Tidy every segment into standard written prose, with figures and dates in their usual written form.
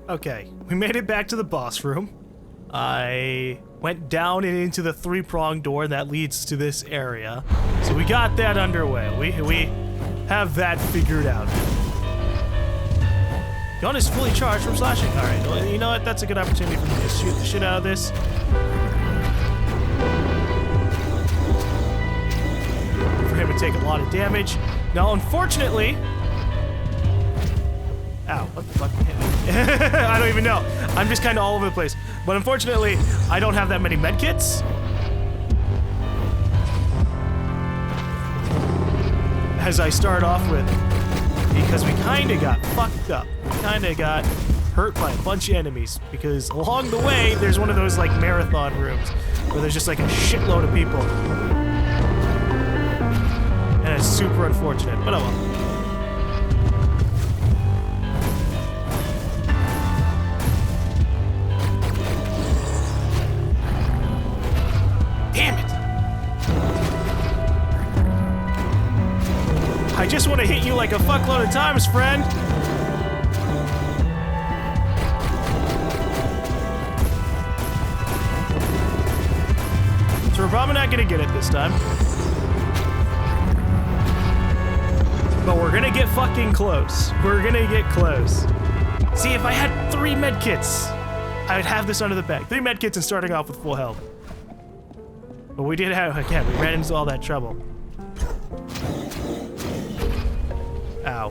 Okay, we made it back to the boss room. I went down and into the three-pronged door that leads to this area. So we got that underway. We have that figured out. Gun is fully charged from slashing. Alright, well, you know what? That's a good opportunity for me to shoot the shit out of this. For him to take a lot of damage. Now, unfortunately... Ow, what the fuck hit me? I don't even know. I'm just kind of all over the place. But unfortunately, I don't have that many medkits. As I start off with, because we kind of got fucked up. We kind of got hurt by a bunch of enemies. Because along the way, there's one of those like marathon rooms where there's just like a shitload of people. And it's super unfortunate, but oh well. I just want to hit you like a fuckload of times, friend. So we're probably not gonna get it this time. But we're gonna get fucking close. We're gonna get close. See, if I had 3 medkits, I would have this under the bag. 3 medkits and starting off with full health. But we did have, again, we ran into all that trouble. Ow.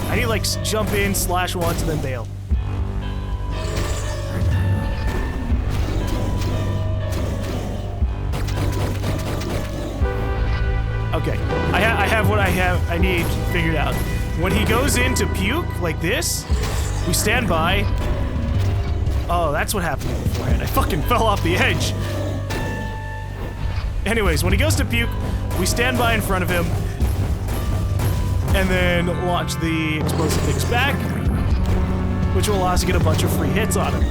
I need to like jump in, slash once, and then bail. Okay, I have what I need figured out. When he goes in to puke like this, we stand by. Oh, that's what happened beforehand. I fucking fell off the edge. Anyways, when he goes to puke, we stand by in front of him, and then launch the explosive things back, which will allow us to get a bunch of free hits on him.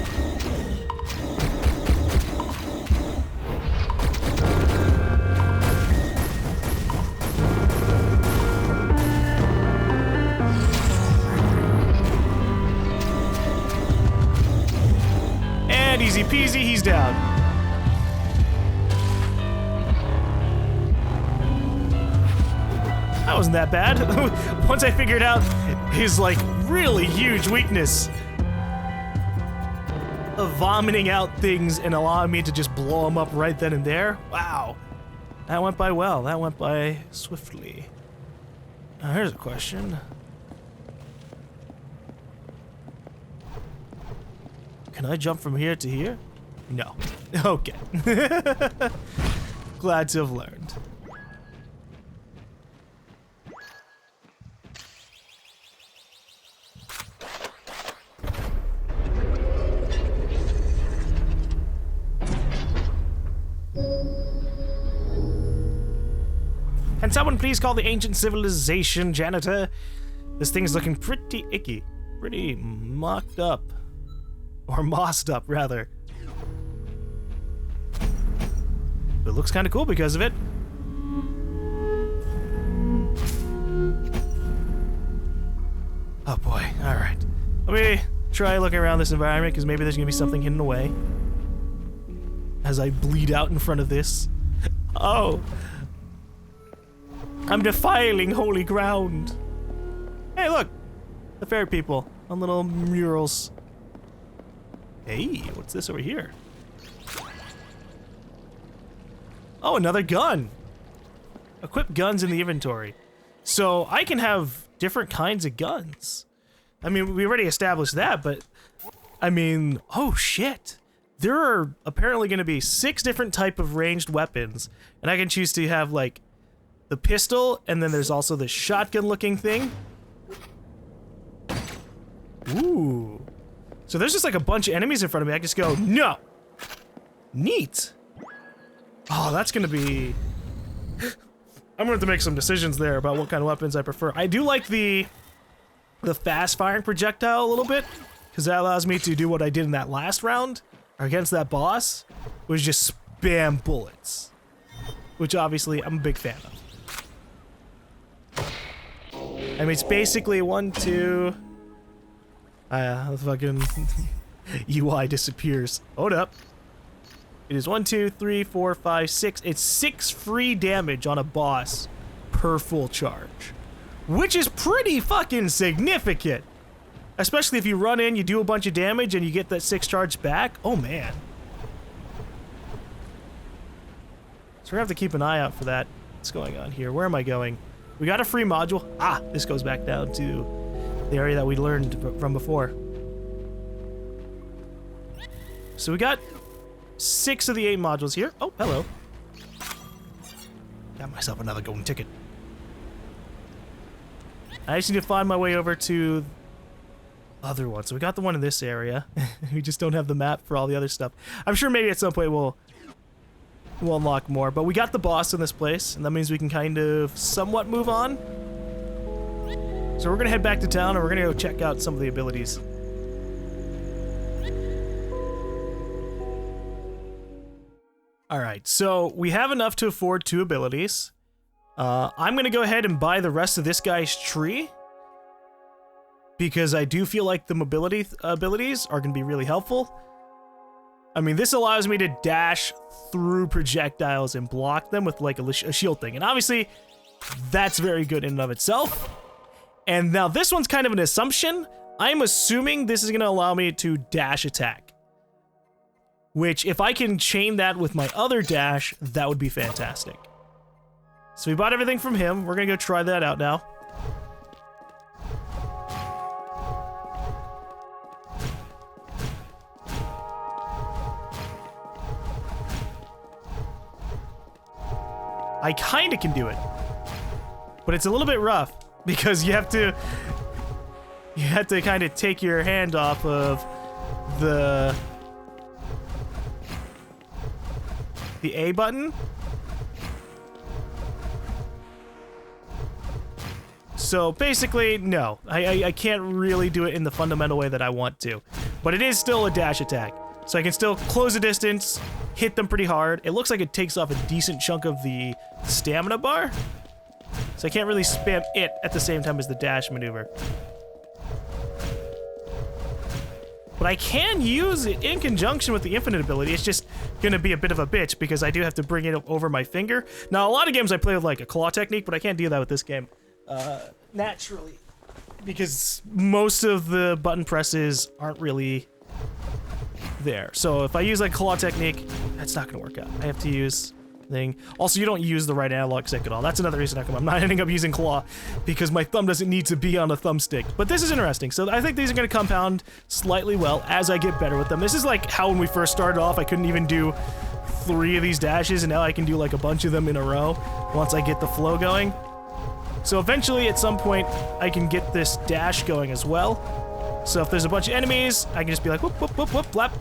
And easy peasy, he's down. That wasn't that bad. Once I figured out his like really huge weakness of vomiting out things and allowing me to just blow them up right then and there. Wow. That went by well. That went by swiftly. Now here's a question. Can I jump from here to here? No. Okay. Glad to have learned. Can someone please call the ancient civilization janitor? This thing's looking pretty icky. Pretty mocked up. Or mossed up, rather. It looks kind of cool because of it. Oh boy, alright. Let me try looking around this environment because maybe there's gonna be something hidden away. As I bleed out in front of this. Oh! I'm defiling holy ground. Hey, look! The fair people on little murals. Hey, what's this over here? Oh, another gun! Equip guns in the inventory. So I can have different kinds of guns. I mean, we already established that, but I mean, oh shit. There are apparently going to be 6 different type of ranged weapons, and I can choose to have like the pistol, and then there's also the shotgun looking thing. Ooh. So there's just like a bunch of enemies in front of me. I can just go, no! Neat! Oh, that's gonna be... I'm gonna have to make some decisions there about what kind of weapons I prefer. I do like the fast firing projectile a little bit, because that allows me to do what I did in that last round, or against that boss, was just spam bullets. Which obviously I'm a big fan of. I mean, it's basically 1, 2, The fucking UI disappears. Hold up. It is 1, 2, 3, 4, 5, 6. It's 6 free damage on a boss per full charge, which is pretty fucking significant. Especially if you run in, you do a bunch of damage, and you get that 6 charge back. Oh, man. So we're gonna have to keep an eye out for that. What's going on here? Where am I going? We got a free module. Ah, this goes back down to the area that we learned from before. So we got 6 of the 8 modules here. Oh, hello. Got myself another golden ticket. I just need to find my way over to other one. So we got the one in this area. We just don't have the map for all the other stuff. I'm sure maybe at some point we'll unlock more, but we got the boss in this place, and that means we can kind of somewhat move on. So we're gonna head back to town, and we're gonna go check out some of the abilities. Alright, so we have enough to afford 2 abilities. I'm gonna go ahead and buy the rest of this guy's tree, because I do feel like the mobility abilities are gonna be really helpful. I mean, this allows me to dash through projectiles and block them with like a shield thing. And obviously, that's very good in and of itself. And now this one's kind of an assumption. I'm assuming this is going to allow me to dash attack. Which, if I can chain that with my other dash, that would be fantastic. So we bought everything from him. We're going to go try that out now. I kinda can do it, but it's a little bit rough because you have to kind of take your hand off of the A button. So basically, no, I can't really do it in the fundamental way that I want to, but it is still a dash attack. So I can still close the distance, hit them pretty hard. It looks like it takes off a decent chunk of the stamina bar. So I can't really spam it at the same time as the dash maneuver. But I can use it in conjunction with the infinite ability. It's just gonna be a bit of a bitch because I do have to bring it over my finger. Now, a lot of games I play with like a claw technique, but I can't do that with this game naturally because most of the button presses aren't really there. So if I use like claw technique, that's not gonna work out. I have to use thing. Also, you don't use the right analog stick at all. That's another reason how come I'm not ending up using claw, because my thumb doesn't need to be on a thumbstick. But this is interesting. So I think these are gonna compound slightly well as I get better with them. This is like how when we first started off, I couldn't even do 3 of these dashes, and now I can do like a bunch of them in a row once I get the flow going. So eventually, at some point, I can get this dash going as well. So if there's a bunch of enemies, I can just be like, whoop, whoop, whoop, whoop, flap.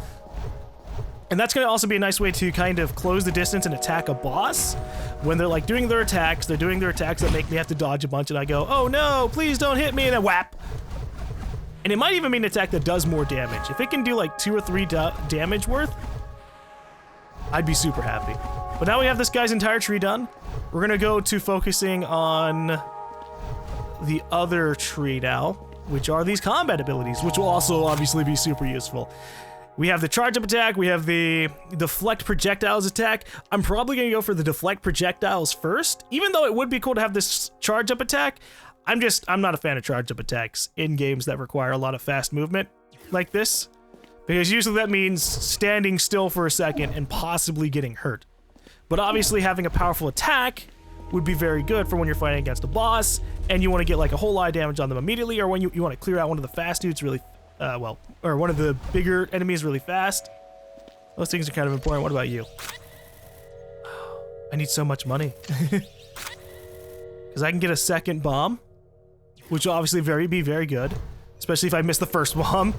And that's going to also be a nice way to kind of close the distance and attack a boss. When they're like doing their attacks, they're doing their attacks that make me have to dodge a bunch, and I go, oh no, please don't hit me, and then whap. And it might even be an attack that does more damage. If it can do like 2 or 3 damage worth, I'd be super happy. But now we have this guy's entire tree done. We're going to go to focusing on the other tree now, which are these combat abilities, which will also obviously be super useful. We have the charge up attack, we have the deflect projectiles attack. I'm probably gonna go for the deflect projectiles first, even though it would be cool to have this charge up attack. I'm not a fan of charge up attacks in games that require a lot of fast movement like this, because usually that means standing still for a second and possibly getting hurt. But obviously having a powerful attack would be very good for when you're fighting against a boss and you want to get like a whole lot of damage on them immediately, or when you want to clear out one of the fast dudes really or one of the bigger enemies really fast. Those things are kind of important. What about you? I need so much money. Because I can get a second bomb, which will obviously be very good, especially if I miss the first bomb.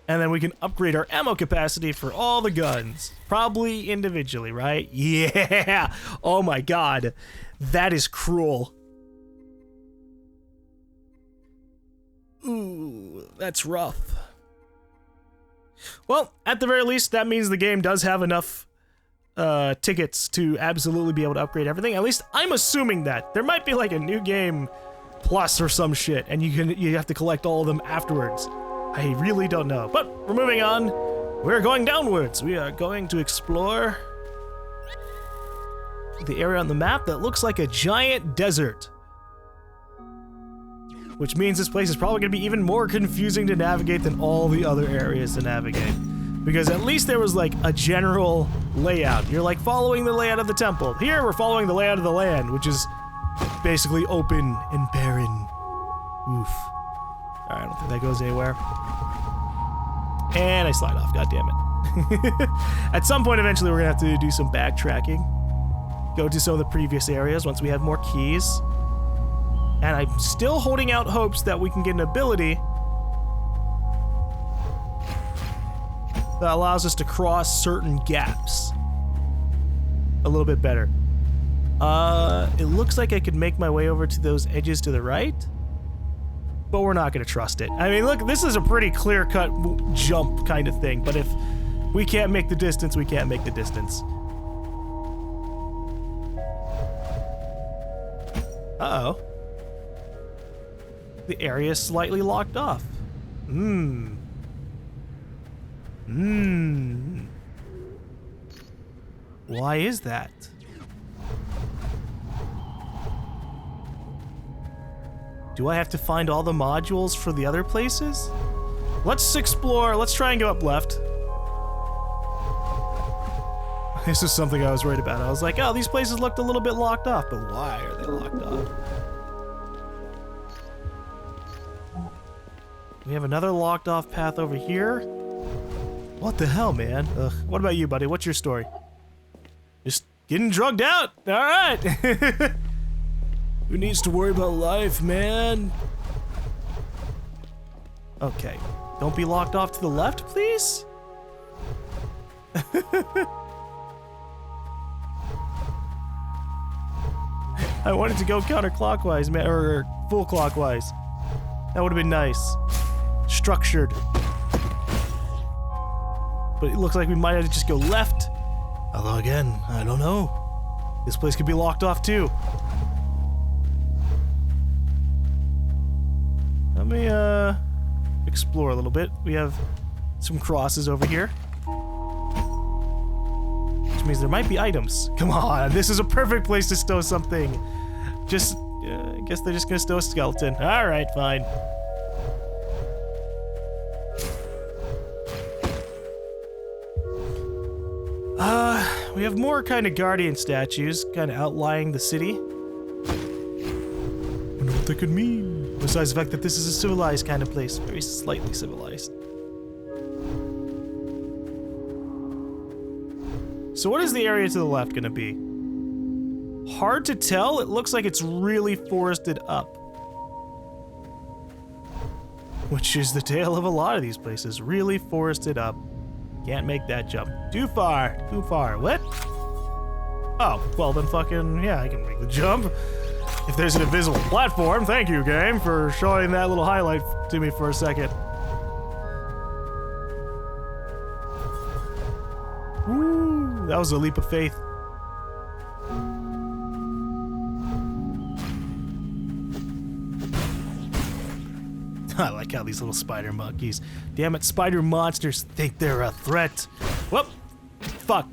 And then we can upgrade our ammo capacity for all the guns. Probably individually, right? Yeah! Oh my god. That is cruel. Ooh, that's rough. Well, at the very least, that means the game does have enough tickets to absolutely be able to upgrade everything. At least I'm assuming that. There might be like a new game plus or some shit, and you have to collect all of them afterwards. I really don't know. But we're moving on. We're going downwards. We are going to explore the area on the map that looks like a giant desert. Which means this place is probably going to be even more confusing to navigate than all the other areas to navigate. Because at least there was like a general layout. You're like following the layout of the temple. Here we're following the layout of the land, which is basically open and barren. Oof. Alright, I don't think that goes anywhere. And I slide off, god damn it. At some point eventually we're gonna have to do some backtracking. Go to some of the previous areas once we have more keys. And I'm still holding out hopes that we can get an ability that allows us to cross certain gaps a little bit better. It looks like I could make my way over to those edges to the right, but we're not gonna trust it. I mean, look, this is a pretty clear-cut jump kind of thing, but if we can't make the distance, we can't make the distance. Uh-oh. The area is slightly locked off. Why is that? Do I have to find all the modules for the other places? Let's explore. Let's try and go up left. This is something I was worried about. I was like, oh, these places looked a little bit locked off, but why are they locked off? We have another locked off path over here. What the hell, man? Ugh. What about you, buddy? What's your story? Just getting drugged out. All right. Who needs to worry about life, man? Okay. Don't be locked off to the left, please. I wanted to go counterclockwise, man, or full clockwise. That would have been nice. Structured. But it looks like we might have to just go left. Although again, I don't know. This place could be locked off too. Let me explore a little bit. We have some crosses over here. Which means there might be items. Come on, this is a perfect place to stow something. Just, I guess they're just gonna stow a skeleton. Alright, fine. We have more kind of guardian statues, kind of outlining the city. Wonder what they could mean. Besides the fact that this is a civilized kind of place, very slightly civilized. So what is the area to the left gonna be? Hard to tell. It looks like it's really forested up. Which is the tale of a lot of these places. Really forested up. Can't make that jump. Too far. Too far. What? Oh, well then fucking, yeah, I can make the jump. If there's an invisible platform, thank you, game, for showing that little highlight to me for a second. Woo, that was a leap of faith. I like how these little spider monkeys. Damn it, spider monsters think they're a threat. Whoop! Fuck.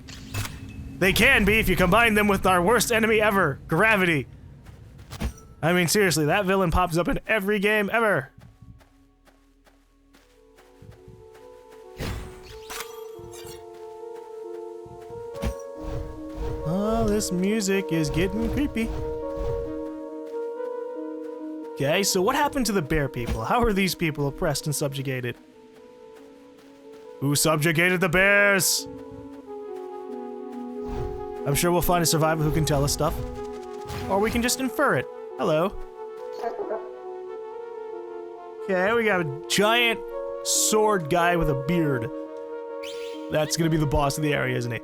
They can be if you combine them with our worst enemy ever, gravity. I mean, seriously, that villain pops up in every game ever. Oh, this music is getting creepy. Okay, so what happened to the bear people? How are these people oppressed and subjugated? Who subjugated the bears? I'm sure we'll find a survivor who can tell us stuff. Or we can just infer it. Hello. Okay, we got a giant sword guy with a beard. That's gonna be the boss of the area, isn't he?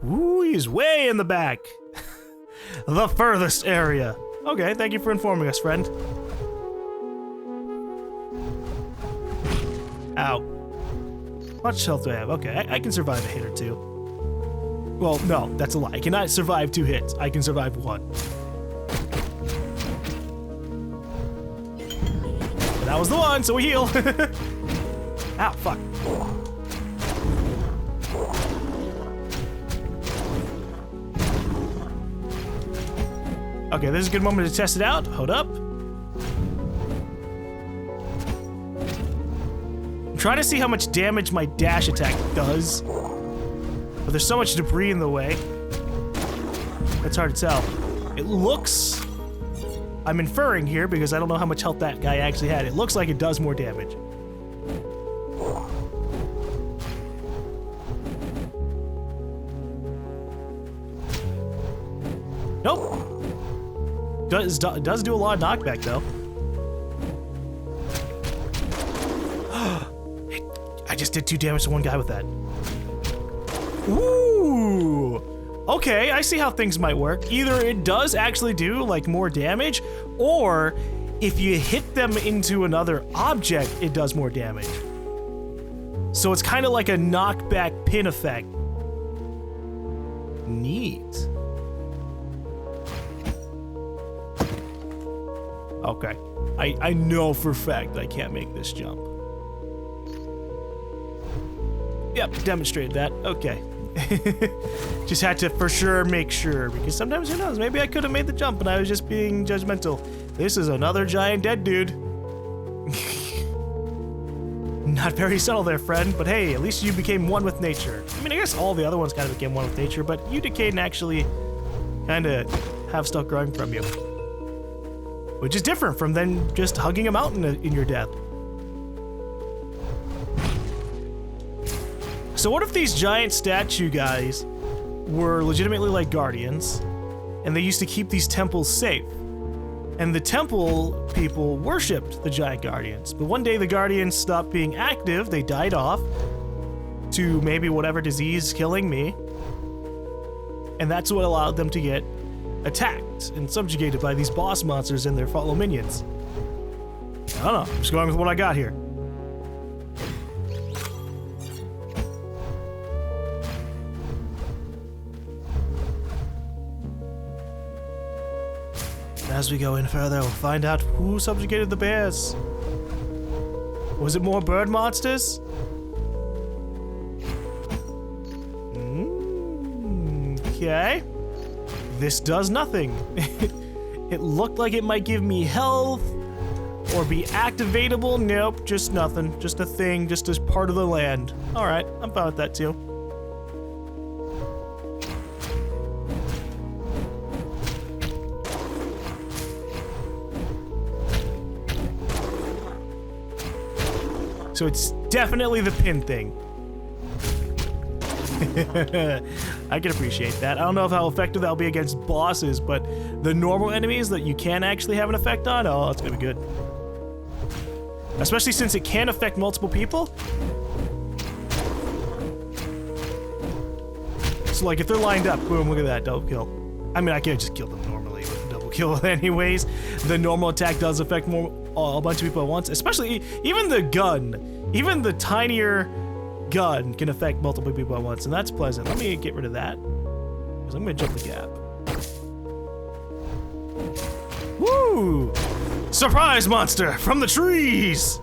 Ooh, he's way in the back. The furthest area. Okay, thank you for informing us, friend. Ow. Much health do I have? Okay, I can survive a hit or two. Well, no, that's a lie. I cannot survive 2 hits. I can survive 1. That was the one, so we heal. Ow, fuck. Okay, this is a good moment to test it out. Hold up. I'm trying to see how much damage my dash attack does. But there's so much debris in the way. It's hard to tell. It looks... I'm inferring here because I don't know how much health that guy actually had. It looks like it does more damage. Nope. Does do a lot of knockback though. I just did 2 damage to one guy with that. Ooh. Okay, I see how things might work. Either it does actually do like more damage, or if you hit them into another object, it does more damage. So it's kind of like a knockback pin effect. Neat. Okay. I know for a fact I can't make this jump. Yep, demonstrated that. Okay. Just had to for sure make sure, because sometimes who knows, maybe I could have made the jump and I was just being judgmental. This is another giant dead dude. Not very subtle there, friend, but hey, at least you became one with nature. I mean, I guess all the other ones kind of became one with nature, but you decayed and actually kind of have stuff growing from you. Which is different from then just hugging a mountain in your death. So what if these giant statue guys were legitimately like guardians, and they used to keep these temples safe? And the temple people worshipped the giant guardians. But one day the guardians stopped being active, they died off to maybe whatever disease killing me. And that's what allowed them to get attacked and subjugated by these boss monsters and their fellow minions. I don't know, I'm just going with what I got here. As we go in further, we'll find out who subjugated the bears. Was it more bird monsters? Okay. This does nothing. It looked like it might give me health or be activatable. Nope, just nothing. Just a thing, just as part of the land. Alright, I'm fine with that too. So it's definitely the pin thing. I can appreciate that. I don't know how effective that'll be against bosses, but the normal enemies that you can actually have an effect on, oh, it's gonna be good. Especially since it can affect multiple people. So like if they're lined up, boom, look at that, double kill. I mean, I could just kill them normally with a double kill anyways. The normal attack does affect a bunch of people at once, especially even the gun. Even the tinier gun can affect multiple people at once, and that's pleasant. Let me get rid of that, because I'm gonna jump the gap. Woo! Surprise monster from the trees!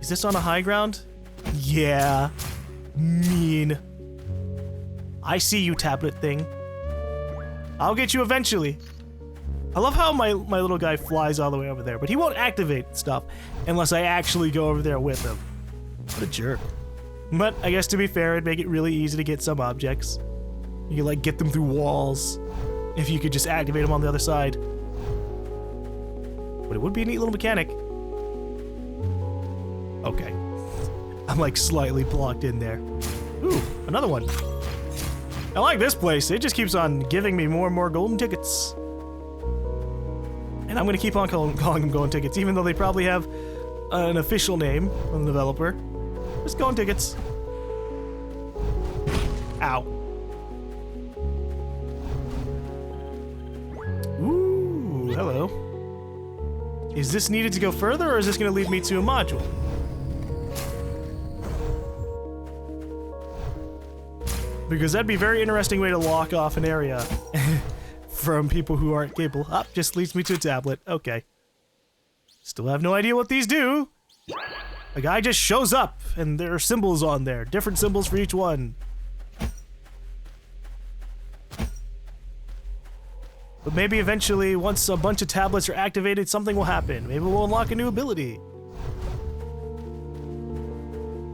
Is this on a high ground? Yeah. Mean. I see you, tablet thing. I'll get you eventually. I love how my little guy flies all the way over there, but he won't activate stuff unless I actually go over there with him. What a jerk. But I guess to be fair, it'd make it really easy to get some objects. You could like get them through walls if you could just activate them on the other side. But it would be a neat little mechanic. Okay. I'm like slightly blocked in there. Ooh, another one. I like this place. It just keeps on giving me more and more golden tickets. And I'm gonna keep on calling them golden tickets, even though they probably have an official name from the developer. Just golden tickets. Ow. Ooh, hello. Is this needed to go further, or is this gonna lead me to a module? because that'd be a very interesting way to lock off an area from people who aren't capable. Just leads me to a tablet. Okay. Still have no idea what these do. A guy just shows up, and there are symbols on there. Different symbols for each one. But maybe eventually, once a bunch of tablets are activated, something will happen. Maybe we'll unlock a new ability.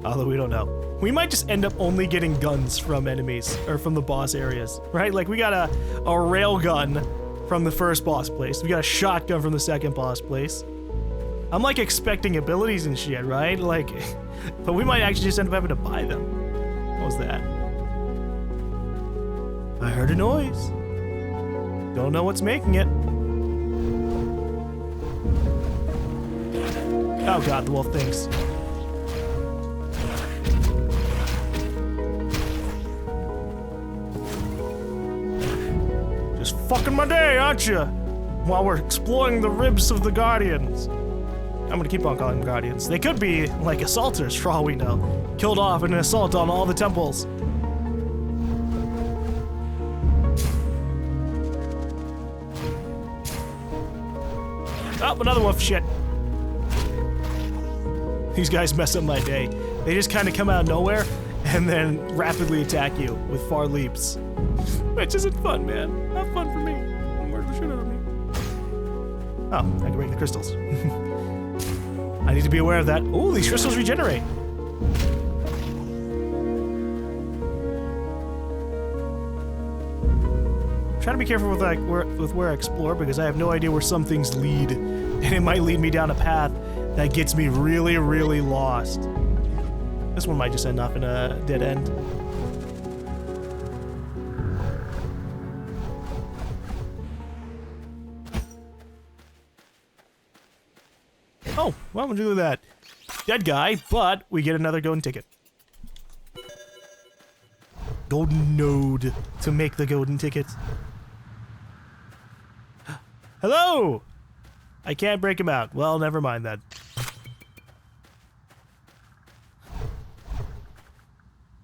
Although we don't know. We might just end up only getting guns from enemies, or from the boss areas, right? Like, we got a rail gun from the first boss place. We got a shotgun from the second boss place. I'm, like, expecting abilities and shit, right? Like, but we might actually just end up having to buy them. What was that? I heard a noise. Don't know what's making it. Oh god, the wolf thinks. Just fucking my day, aren't you? While we're exploring the ribs of the Guardians. I'm gonna keep on calling them Guardians. They could be, like, assaulters, for all we know. Killed off in an assault on all the temples. Oh, another wolf shit. These guys mess up my day. They just kind of come out of nowhere and then rapidly attack you with far leaps. Which isn't fun, man. Not fun for me. Murder the shit out of me. Oh, I can break the crystals. I need to be aware of that. Ooh, these crystals regenerate. Trying to be careful with where I explore because I have no idea where some things lead, and it might lead me down a path that gets me really, really lost. This one might just end up in a dead end. Oh, why would we do that? Dead guy, but we get another golden ticket. Golden node to make the golden ticket. Hello! I can't break him out. Well, never mind that.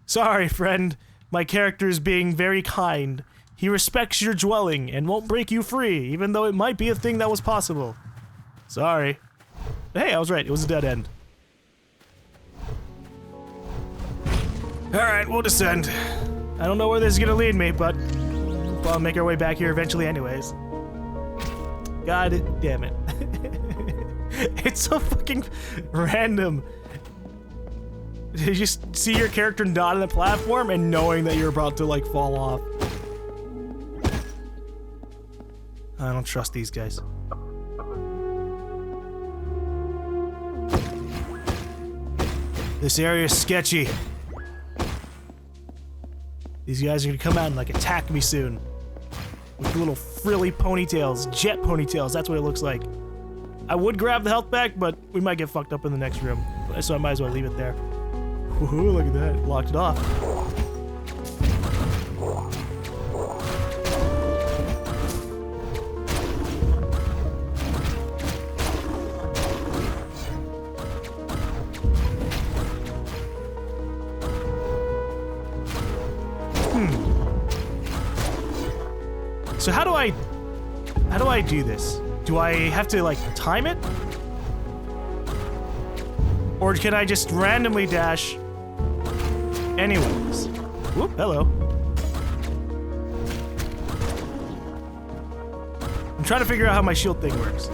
Sorry, friend. My character is being very kind. He respects your dwelling and won't break you free, even though it might be a thing that was possible. Sorry. Hey, I was right. It was a dead end. Alright, we'll descend. I don't know where this is gonna lead me, but I'll make our way back here eventually anyways. God damn it. It's so fucking random. You just see your character not on the platform and knowing that you're about to, like, fall off. I don't trust these guys. This area is sketchy. These guys are gonna come out and, like, attack me soon. With little frilly ponytails, jet ponytails, that's what it looks like. I would grab the health back, but we might get fucked up in the next room. So I might as well leave it there. Woohoo, look at that, locked it off. So how do I do this? Do I have to, like, time it? Or can I just randomly dash anyways? Whoop, hello. I'm trying to figure out how my shield thing works.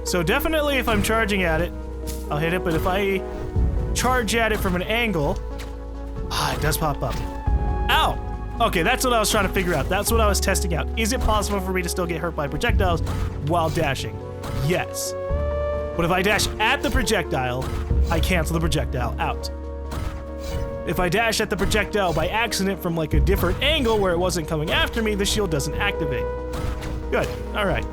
So definitely if I'm charging at it, I'll hit it, but if I charge at it from an angle, it does pop up. Ow! Okay, that's what I was trying to figure out. That's what I was testing out. Is it possible for me to still get hurt by projectiles while dashing? Yes. But if I dash at the projectile, I cancel the projectile out. If I dash at the projectile by accident from, like, a different angle where it wasn't coming after me, the shield doesn't activate. Good. All right.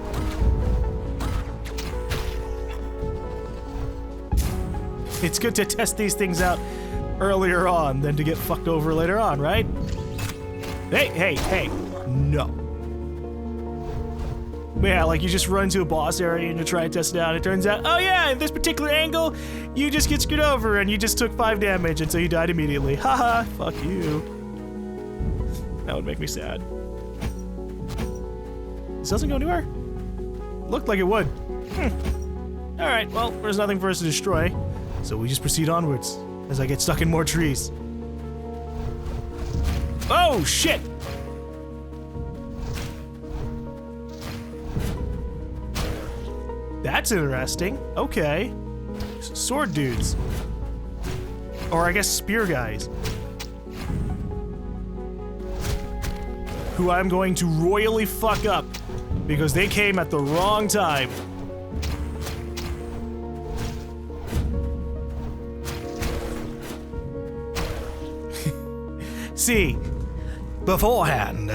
It's good to test these things out earlier on than to get fucked over later on, right? Hey, no. But yeah, like, you just run to a boss area and you try to test it out, and it turns out, oh yeah, in this particular angle, you just get screwed over and you just took 5 damage and so you died immediately. Haha, fuck you. That would make me sad. This doesn't go anywhere? Looked like it would. Alright, well, there's nothing for us to destroy. So we just proceed onwards as I get stuck in more trees. Oh, shit! That's interesting. Okay. Sword dudes. Or I guess spear guys. Who I'm going to royally fuck up because they came at the wrong time. See, beforehand,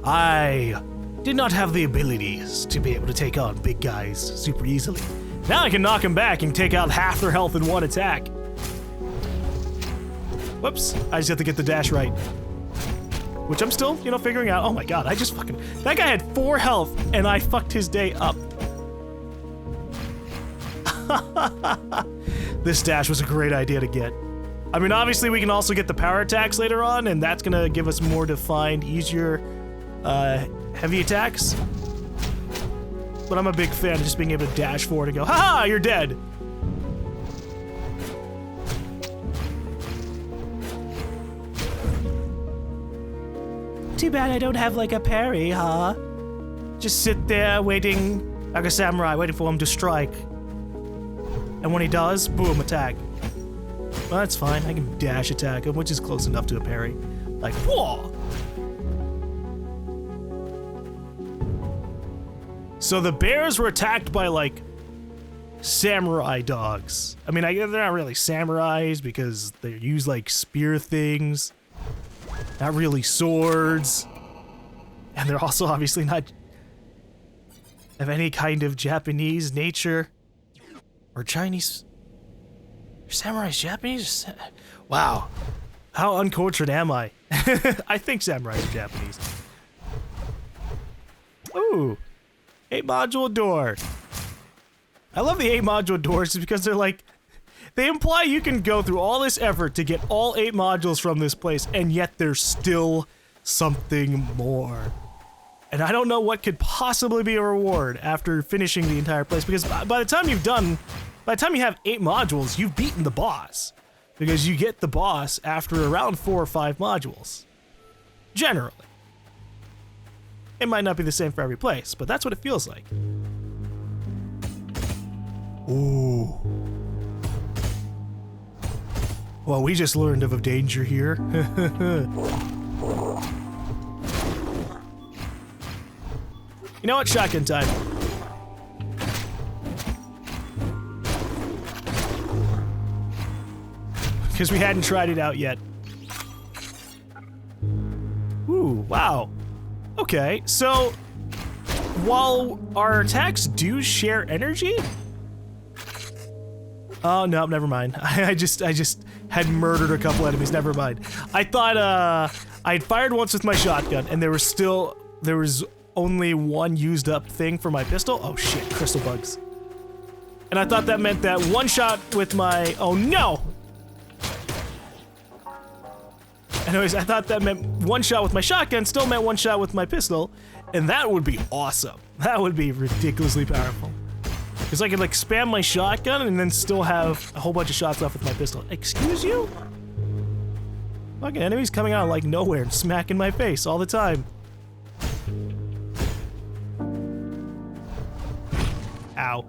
I did not have the abilities to be able to take on big guys super easily. Now I can knock them back and take out half their health in one attack. Whoops, I just have to get the dash right. Which I'm still, you know, figuring out. Oh my god, I just fucking... That guy had 4 health, and I fucked his day up. This dash was a great idea to get. I mean, obviously we can also get the power attacks later on, and that's gonna give us more defined, easier, heavy attacks. But I'm a big fan of just being able to dash forward and go, haha, you're dead! Too bad I don't have, like, a parry, huh? Just sit there waiting, like a samurai, waiting for him to strike. And when he does, boom, attack. Well, that's fine. I can dash attack him, which is close enough to a parry. Like, whoa! So the bears were attacked by, like, samurai dogs. I mean, they're not really samurais because they use, like, spear things. Not really swords. And they're also obviously not of any kind of Japanese nature. Or Chinese. Are samurais Japanese? Wow. How uncultured am I? I think samurais are Japanese. Ooh. 8-module door. I love the 8-module doors because they're like... They imply you can go through all this effort to get all 8 modules from this place, and yet there's still something more. And I don't know what could possibly be a reward after finishing the entire place, because by the time you have 8 modules, you've beaten the boss. Because you get the boss after around 4 or 5 modules. Generally. It might not be the same for every place, but that's what it feels like. Ooh. Well, we just learned of a danger here. You know what? Shotgun time. Because we hadn't tried it out yet. Ooh, wow. Okay, so while our attacks do share energy... Oh, no, never mind. I just had murdered a couple enemies, never mind. I thought, I had fired once with my shotgun, and there was only one used up thing for my pistol. Oh shit, crystal bugs. And I thought that meant that one shot with my, oh no! Anyways, I thought that meant one shot with my shotgun still meant one shot with my pistol, and that would be awesome. That would be ridiculously powerful. Because I could, like, spam my shotgun and then still have a whole bunch of shots left with my pistol. Excuse you? Fucking enemies coming out of, like, nowhere and smacking my face all the time. Ow.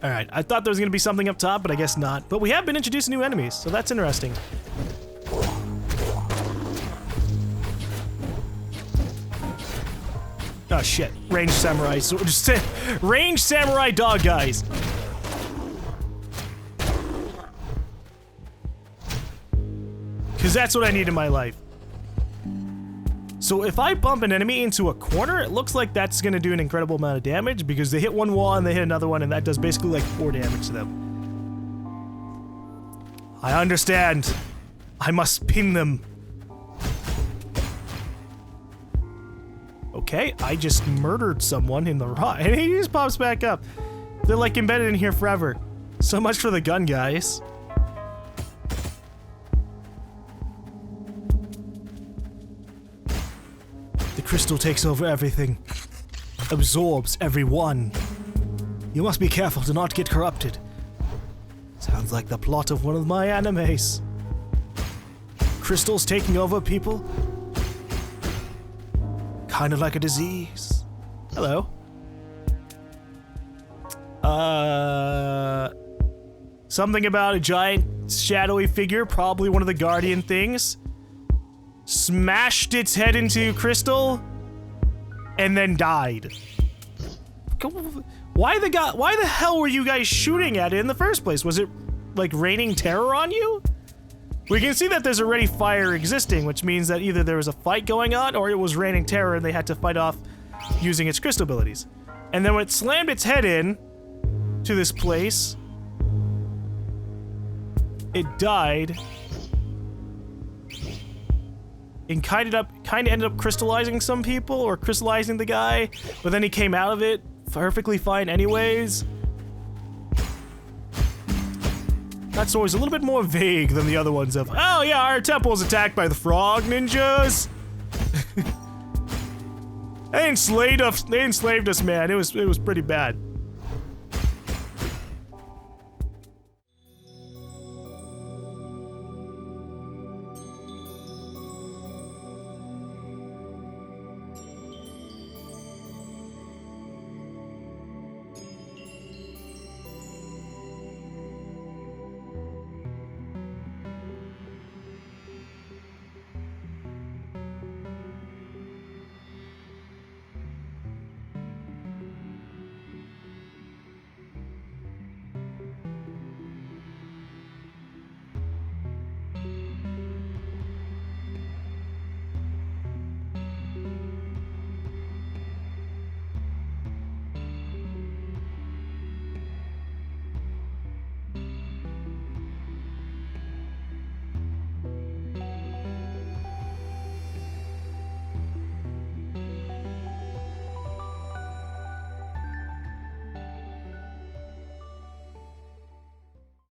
Alright, I thought there was gonna be something up top, but I guess not. But we have been introducing new enemies, so that's interesting. Oh shit, ranged samurai, so just ranged samurai dog guys. Cause that's what I need in my life. So if I bump an enemy into a corner, it looks like that's gonna do an incredible amount of damage because they hit one wall and they hit another one and that does basically like 4 damage to them. I understand. I must pin them. Okay, I just murdered someone in the rock, and he just pops back up. They're like embedded in here forever. So much for the gun, guys. crystal takes over everything, absorbs everyone. You must be careful to not get corrupted. Sounds like the plot of one of my animes. Crystals taking over people? Kind of like a disease. Hello. Something about a giant shadowy figure, probably one of the guardian things, smashed its head into crystal and then died. Why the hell were you guys shooting at it in the first place? Was it like raining terror on you? We can see that there's already fire existing, which means that either there was a fight going on or it was raining terror and they had to fight off using its crystal abilities. And then when it slammed its head in to this place, it died and kind of ended up crystallizing some people or crystallizing the guy, but then he came out of it perfectly fine anyways. That story's a little bit more vague than the other ones of, oh yeah, our temple was attacked by the frog ninjas. They enslaved us, man. It was pretty bad.